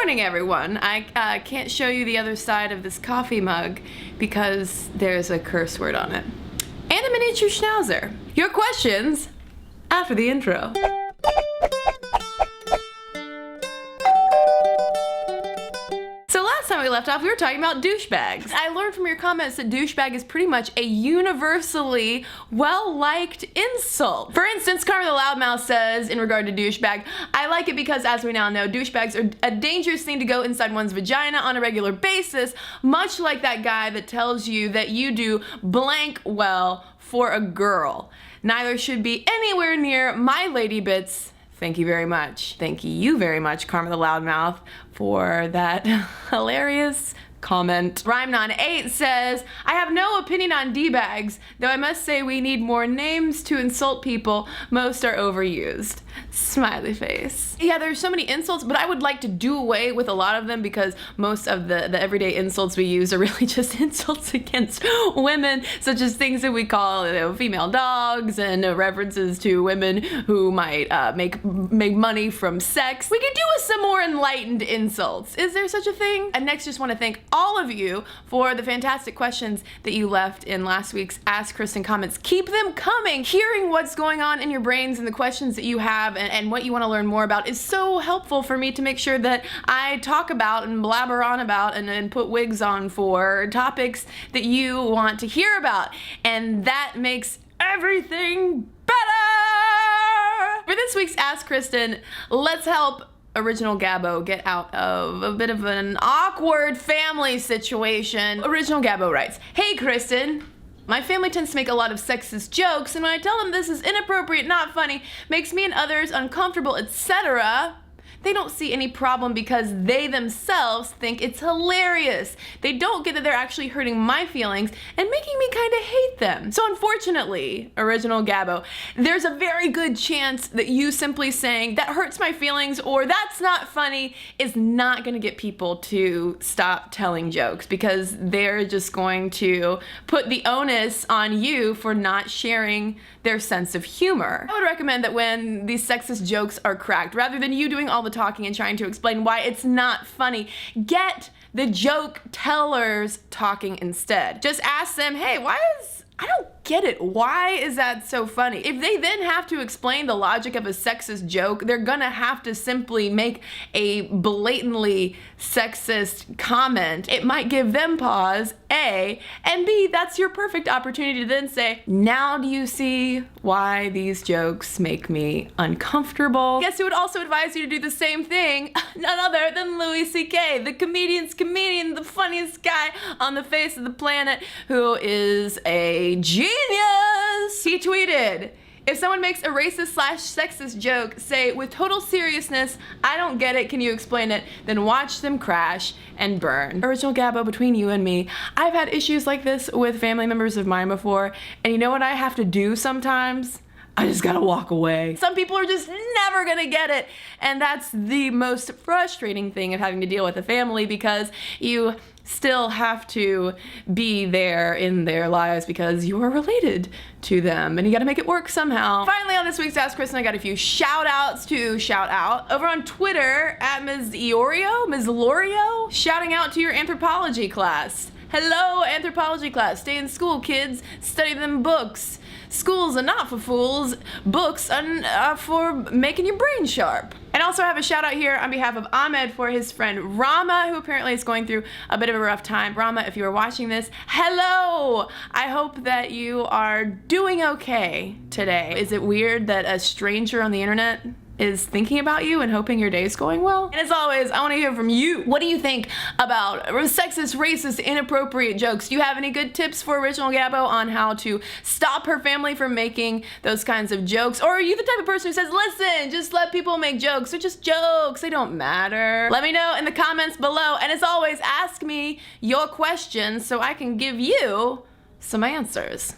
warning, everyone. I can't show you the other side of this coffee mug because there's a curse word on it. And a miniature schnauzer. Your questions after the intro. So last time we left off, we were talking about douchebags. I learned from your comments that douchebag is pretty much a universally well-liked insult. For instance, Carmen the Loudmouth says, in regard to douchebag, I like it because, as we now know, douchebags are a dangerous thing to go inside one's vagina on a regular basis, much like that guy that tells you that you do blank well for a girl. Neither should be anywhere near my lady bits. Thank you very much. Thank you very much, Carmen the Loudmouth, for that hilarious comment. Rhyme98 says, I have no opinion on D-bags, though I must say we need more names to insult people. Most are overused. Smiley face. Yeah, there's so many insults, but I would like to do away with a lot of them because most of the everyday insults we use are really just insults against women, such as things that we call female dogs and references to women who might make money from sex. We could do with some more enlightened insults. Is there such a thing? And next, just want to thank all of you for the fantastic questions that you left in last week's Ask Kristen comments. Keep them coming. Hearing what's going on in your brains and the questions that you have and what you want to learn more about is so helpful for me to make sure that I talk about and blabber on about and put wigs on for topics that you want to hear about. And that makes everything better! For this week's Ask Kristen, let's help Original Gabbo get out of a bit of an awkward family situation. Original Gabbo writes, Hey Kristen, my family tends to make a lot of sexist jokes, and when I tell them this is inappropriate, not funny, makes me and others uncomfortable, etc., they don't see any problem because they themselves think it's hilarious. They don't get that they're actually hurting my feelings and making me kind of hate them. So unfortunately, Original Gabbo, there's a very good chance that you simply saying, that hurts my feelings or that's not funny, is not gonna get people to stop telling jokes because they're just going to put the onus on you for not sharing their sense of humor. I would recommend that when these sexist jokes are cracked, rather than you doing all the talking and trying to explain why it's not funny, get the joke tellers talking instead. Just ask them, hey, I don't get it. Why is that so funny? If they then have to explain the logic of a sexist joke, they're gonna have to simply make a blatantly sexist comment. It might give them pause, A, and B, that's your perfect opportunity to then say, now do you see why these jokes make me uncomfortable? Guess who would also advise you to do the same thing? None other than Louis C.K., the comedian's comedian, the funniest guy on the face of the planet, who is a genius. He tweeted, if someone makes a racist/sexist joke, say, with total seriousness, I don't get it, can you explain it? Then watch them crash and burn. Original Gabbo, between you and me, I've had issues like this with family members of mine before, and you know what I have to do sometimes? I just gotta walk away. Some people are just never gonna get it, and that's the most frustrating thing of having to deal with a family because you still have to be there in their lives because you are related to them and you gotta make it work somehow. Finally, on this week's Ask Kristen, I got a few shout outs to shout out. Over on Twitter, at Ms. Lorio, shouting out to your anthropology class. Hello, anthropology class. Stay in school, kids. Study them books. Schools are not for fools. Books are for making your brain sharp. And also have a shout out here on behalf of Ahmed for his friend Rama, who apparently is going through a bit of a rough time. Rama, if you are watching this, hello! I hope that you are doing okay today. Is it weird that a stranger on the internet is thinking about you and hoping your day's going well? And as always, I want to hear from you. What do you think about sexist, racist, inappropriate jokes? Do you have any good tips for Original Gabbo on how to stop her family from making those kinds of jokes? Or are you the type of person who says, listen, just let people make jokes. They're just jokes. They don't matter. Let me know in the comments below. And as always, ask me your questions so I can give you some answers.